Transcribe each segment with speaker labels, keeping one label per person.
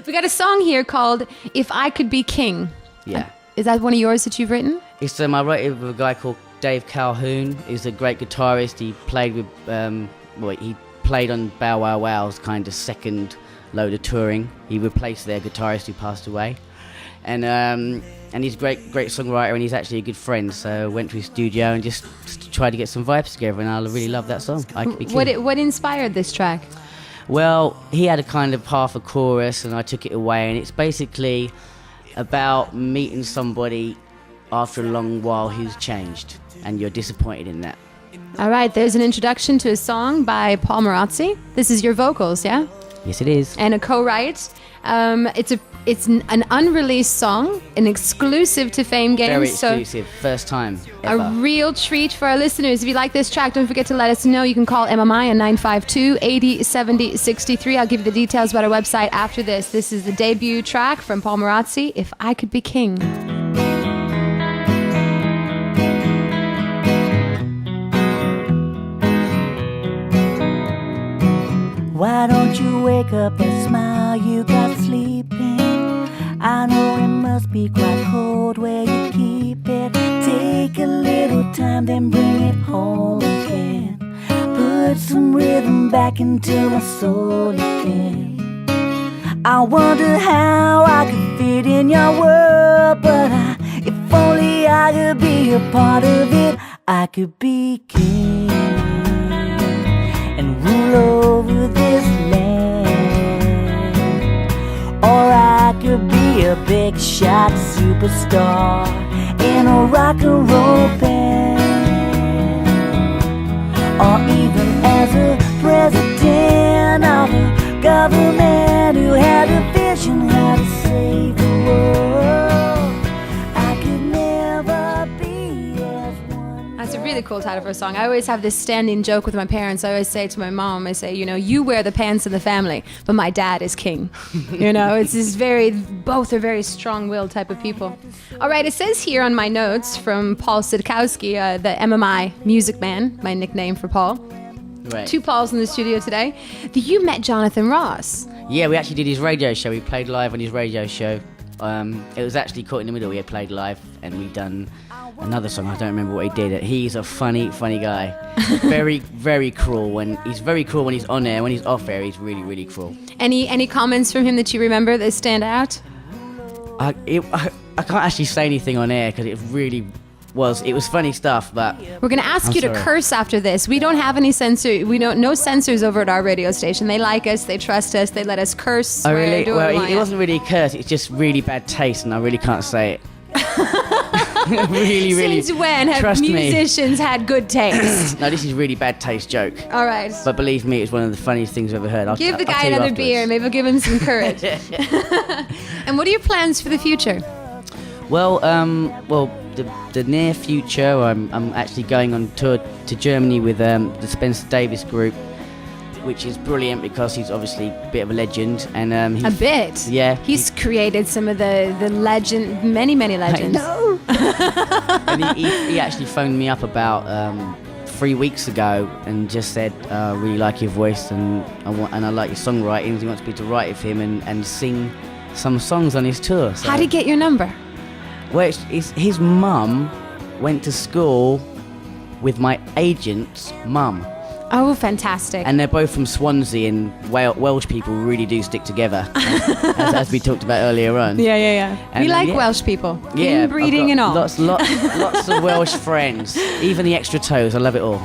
Speaker 1: We got a song here called "If I Could Be King."
Speaker 2: Yeah.
Speaker 1: Is that one of yours that you've written?
Speaker 2: It's I wrote it with a guy called Dave Calhoun. He's a great guitarist. He played with he played on Bow Wow Wow's kind of second load of touring. He replaced their guitarist who passed away, and he's a great songwriter, and he's actually a good friend. So I went to his studio and just tried to get some vibes together, and I really love that song. I Could Be King.
Speaker 1: What inspired this track?
Speaker 2: Well, he had a kind of half a chorus, and I took it away, and it's basically about meeting somebody after a long while who's changed, and you're disappointed in that.
Speaker 1: All right, there's an introduction to a song by Paul Marazzi. This is your vocals, yeah?
Speaker 2: Yes, it is.
Speaker 1: And a co-write. It's an unreleased song, an exclusive to Fame Games.
Speaker 2: Very exclusive, first time ever.
Speaker 1: A real treat for our listeners. If you like this track, don't forget to let us know. You can call MMI on 952-80-70-63. I'll give you the details about our website after this. This is the debut track from Paul Marazzi, If I Could Be King.
Speaker 3: Why don't you wake up and smile you got sleeping? I know it must be quite cold where you keep it. Take a little time, then bring it home again. Put some rhythm back into my soul again. I wonder how I could fit in your world, but if only I could be a part of it. I could be king and rule over this land, or I could be a big shot superstar in a rock and roll band, or even as a president of a government who had a vision how to save the world. I could never be as one.
Speaker 1: That's a really cool title for a song. I always have this standing joke with my parents. I always say to my mom, I say, you wear the pants in the family, but my dad is king. It's this both are very strong-willed type of people. All right, it says here on my notes from Paul Sidkowski, the MMI music man, my nickname for Paul.
Speaker 2: Right.
Speaker 1: 2 Pauls in the studio today. That you met Jonathan Ross.
Speaker 2: Yeah, we actually did his radio show. We played live on his radio show. It was actually caught in the middle. We had played live, and we'd done another song. I don't remember what he did. He's a funny guy. Very, very cruel. He's very cruel when he's on air. When he's off air, he's really, really cruel.
Speaker 1: Any comments from him that you remember that stand out?
Speaker 2: I can't actually say anything on air because it was funny stuff, but
Speaker 1: we're going to ask you to curse after this. We don't have any censor. No censors over at our radio station. They like us. They trust us. They let us curse.
Speaker 2: Oh, really? Well, it wasn't really a curse. It's just really bad taste, and I really can't say it. really.
Speaker 1: Since when have musicians had good taste?
Speaker 2: No, this is really bad taste joke.
Speaker 1: All right.
Speaker 2: But believe me, it's one of the funniest things I've ever heard.
Speaker 1: Give the guy another beer. Maybe we'll give him some courage. And what are your plans for the future?
Speaker 2: Well, the near future, I'm actually going on tour to Germany with the Spencer Davis group, which is brilliant because he's obviously a bit of a legend. And
Speaker 1: a bit?
Speaker 2: Yeah.
Speaker 1: He's created some of the legend, many legends.
Speaker 2: I know. And he actually phoned me up about 3 weeks ago and just said, I really like your voice and I like your songwriting. He wants me to write with him and sing some songs on his tour. So.
Speaker 1: How did he get your number?
Speaker 2: Well, his mum went to school with my agent's mum.
Speaker 1: Oh, fantastic.
Speaker 2: And they're both from Swansea, and Welsh people really do stick together, as we talked about earlier on.
Speaker 1: Yeah. And we like Welsh people.
Speaker 2: Yeah,
Speaker 1: inbreeding and all.
Speaker 2: Lots of Welsh friends. Even the extra toes, I love it all.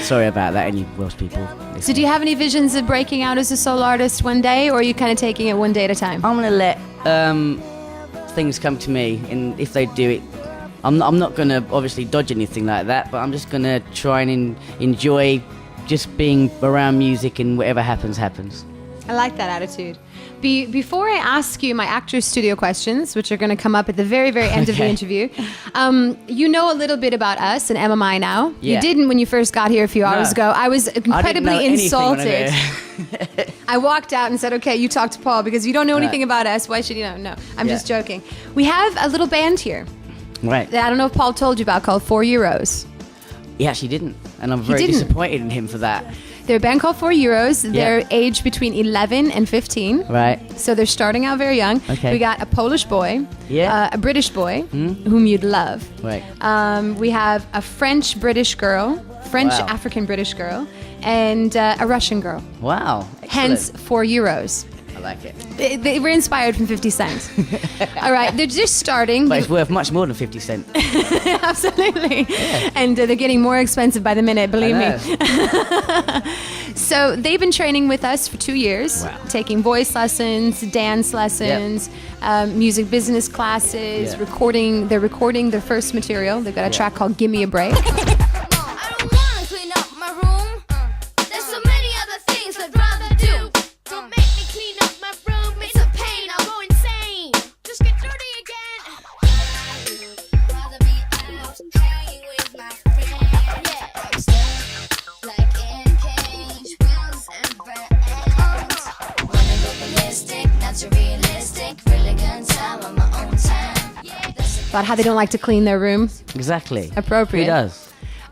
Speaker 2: Sorry about that, any Welsh people.
Speaker 1: So do you have any visions of breaking out as a solo artist one day, or are you kind of taking it one day at a time?
Speaker 2: I'm going to let things come to me, and if they do it, I'm not going to obviously dodge anything like that, but I'm just going to try and enjoy just being around music, and whatever happens.
Speaker 1: I like that attitude. Before I ask you my Actors Studio questions, which are going to come up at the very, very end of the interview, you know a little bit about us and MMI now.
Speaker 2: Yeah.
Speaker 1: You didn't when you first got here a few hours ago. I was incredibly insulted. I walked out and said, okay, you talk to Paul because you don't know anything about us. Why should you know? No, I'm just joking. We have a little band here.
Speaker 2: Right.
Speaker 1: That I don't know if Paul told you about, called 4 Euros.
Speaker 2: He actually didn't, and I'm very disappointed in him for that.
Speaker 1: They're a band called 4 Euros.
Speaker 2: Yeah.
Speaker 1: They're aged between 11 and 15.
Speaker 2: Right.
Speaker 1: So they're starting out very young.
Speaker 2: Okay.
Speaker 1: We got a Polish boy,
Speaker 2: Yeah.
Speaker 1: a British boy, whom you'd love.
Speaker 2: Right.
Speaker 1: We have a French-British girl,
Speaker 2: Wow.
Speaker 1: African-British girl, and a Russian girl.
Speaker 2: Wow. Excellent.
Speaker 1: Hence 4 Euros.
Speaker 2: I like it.
Speaker 1: They were inspired from 50 Cent. All right, they're just starting.
Speaker 2: But it's worth much more than 50 cents.
Speaker 1: Absolutely. And they're getting more expensive by the minute, believe me. So they've been training with us for 2 years,
Speaker 2: Wow.
Speaker 1: taking voice lessons, dance lessons, music business classes,
Speaker 2: Yeah.
Speaker 1: recording. They're recording their first material. They've got a track called Gimme a Break.
Speaker 4: I don't wanna clean up my room. There's so many other things I'd rather do. Don't make me clean up my room. It's a pain. I'll go insane. Just get dirty again. I'd rather be out hanging with my friends. Yeah, I'm stuck like in cage, wheels and brands. Wanna go ballistic, not too realistic. Really good time on my own time. Yeah, that's
Speaker 1: About how they don't like to clean their room.
Speaker 2: Exactly.
Speaker 1: Appropriate.
Speaker 2: Who does?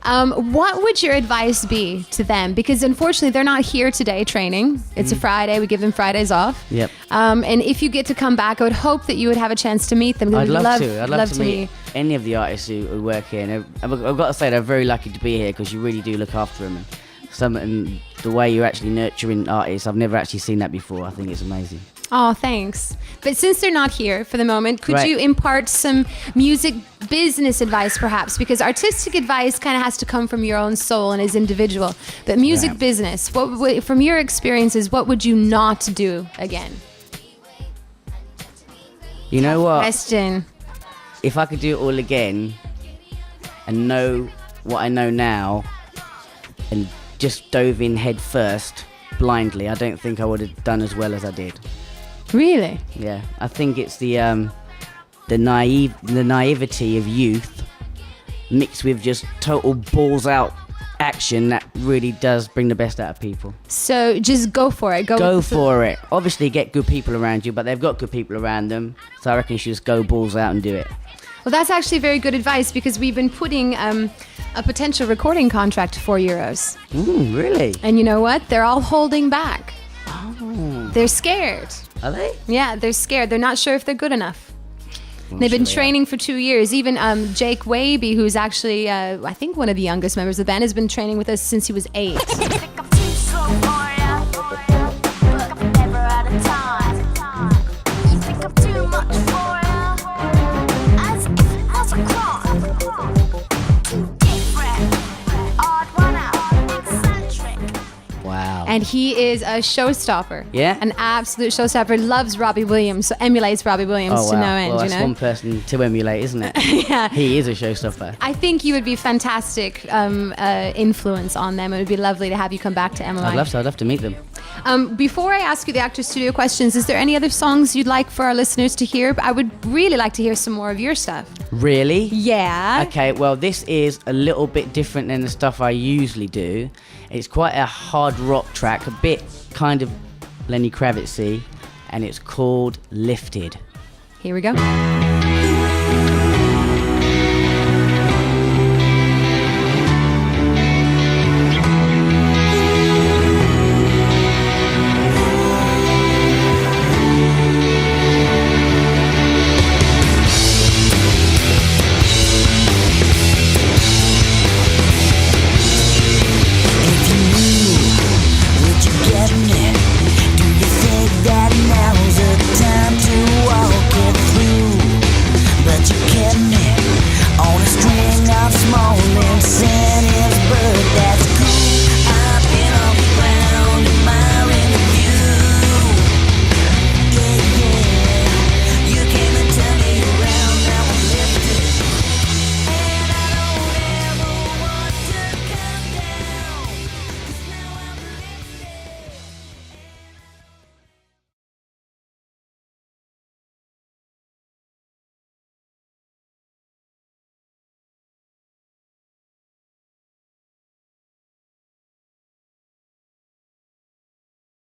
Speaker 1: What would your advice be to them? Because unfortunately, they're not here today training. It's a Friday. We give them Fridays off.
Speaker 2: Yep.
Speaker 1: And if you get to come back, I would hope that you would have a chance to meet them.
Speaker 2: I'd love to. I'd love to meet any of the artists who work here. And I've got to say, they're very lucky to be here because you really do look after them. And the way you're actually nurturing artists, I've never actually seen that before. I think it's amazing.
Speaker 1: Oh, thanks. But since they're not here for the moment, could
Speaker 2: Right.
Speaker 1: you impart some music business advice, perhaps? Because artistic advice kind of has to come from your own soul and as individual. But music
Speaker 2: Right.
Speaker 1: business, from your experiences, what would you not do again?
Speaker 2: You know what?
Speaker 1: Question.
Speaker 2: If I could do it all again and know what I know now and just dove in head first blindly, I don't think I would have done as well as I did.
Speaker 1: Really?
Speaker 2: Yeah, I think it's the naivety of youth mixed with just total balls out action that really does bring the best out of people.
Speaker 1: So just go for it.
Speaker 2: Go for it. Obviously get good people around you, but they've got good people around them, so I reckon you should just go balls out and do it.
Speaker 1: Well, that's actually very good advice because we've been putting a potential recording contract for Euros.
Speaker 2: Really?
Speaker 1: And you know what? They're all holding back.
Speaker 2: Oh.
Speaker 1: They're scared.
Speaker 2: Are they?
Speaker 1: Yeah, they're scared. They're not sure if they're good enough. They've been training for 2 years. Even Jake Waby, who's actually, I think, one of the youngest members of the band, has been training with us since he was 8.
Speaker 4: think I'm too slow for ya. Look, I'm never out of time. You think I'm too much for ya. As a crime. Too different. Odd one out. Eccentric.
Speaker 2: Wow.
Speaker 1: And he is a showstopper.
Speaker 2: Yeah?
Speaker 1: An absolute showstopper. Loves Robbie Williams, so emulates Robbie Williams to no end,
Speaker 2: well,
Speaker 1: you
Speaker 2: that's
Speaker 1: know?
Speaker 2: one person to emulate, isn't it?
Speaker 1: Yeah.
Speaker 2: He is a showstopper.
Speaker 1: I think you would be fantastic influence on them. It would be lovely to have you come back to MOI.
Speaker 2: I'd love to meet them.
Speaker 1: Before I ask you the Actor Studio questions, is there any other songs you'd like for our listeners to hear? I would really like to hear some more of your stuff.
Speaker 2: Really?
Speaker 1: Yeah.
Speaker 2: Okay, well, this is a little bit different than the stuff I usually do. It's quite a hard rock track, a bit kind of Lenny Kravitz-y, and it's called Lifted.
Speaker 1: Here we go.